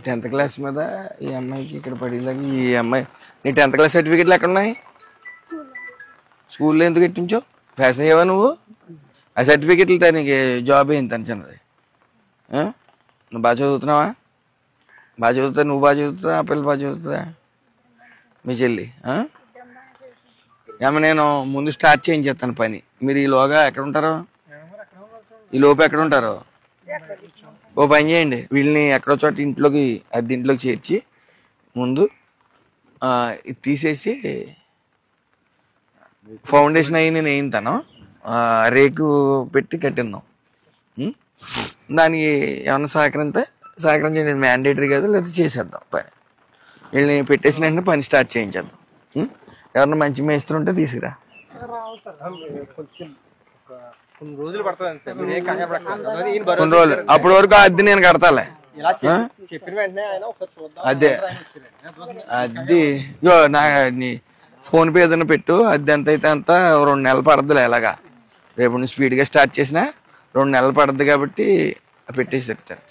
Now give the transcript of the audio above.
10th class మీద ఈ అమ్మాయికి ఇక్కడ పడేలాగా ఈ అమ్మాయి నీ 10th క్లాస్ సర్టిఫికెట్లు ఎక్కడున్నాయి? స్కూల్లో ఎందుకు ఎట్టించావు? ఫ్యాషన్ అయ్యావా నువ్వు? ఆ సర్టిఫికెట్లు నీకు జాబ్ ఏంటి అని చిన్నది? నువ్వు బాగా చదువుతున్నావా? బాగా చదువుతా? నువ్వు బాగా చదువుతుందా? ఆ పిల్లలు బాగా చదువుతుందా? మీ చెల్లి ఏమో నేను ముందు స్టార్ట్ చేయించేస్తాను పని. మీరు ఈలోగా ఎక్కడ ఉంటారు? ఈ లోపు ఎక్కడ ఉంటారు? ఓ పని చేయండి, వీళ్ళని ఎక్కడో చోట ఇంట్లోకి ఇంట్లోకి చేర్చి ముందు ఇది తీసేసి ఫౌండేషన్ అయ్యి నేను వేయింతాను, రేకు పెట్టి కట్టిందాం. దానికి ఏమన్నా సహకరించండి, మ్యాండేటరీ కాదు, లేకపోతే చేసేద్దాం పని. వీళ్ళని పెట్టేసిన వెంటనే పని స్టార్ట్ చేయించేద్దాం. ఎవరన్నా మంచి మేస్త్రి ఉంటే తీసుకురా. కొన్ని రోజులు అప్పటి వరకు అద్దె నేను కడతాలే. అదే నా ఫోన్ పే ఏదైనా పెట్టు, అద్దె ఎంత అయితే అంత 2 నెలలు పడద్దులే. ఎలాగా రేపు నువ్వు స్పీడ్గా స్టార్ట్ చేసినా 2 నెలలు పడద్దు కాబట్టి పెట్టేసి చెప్తాను.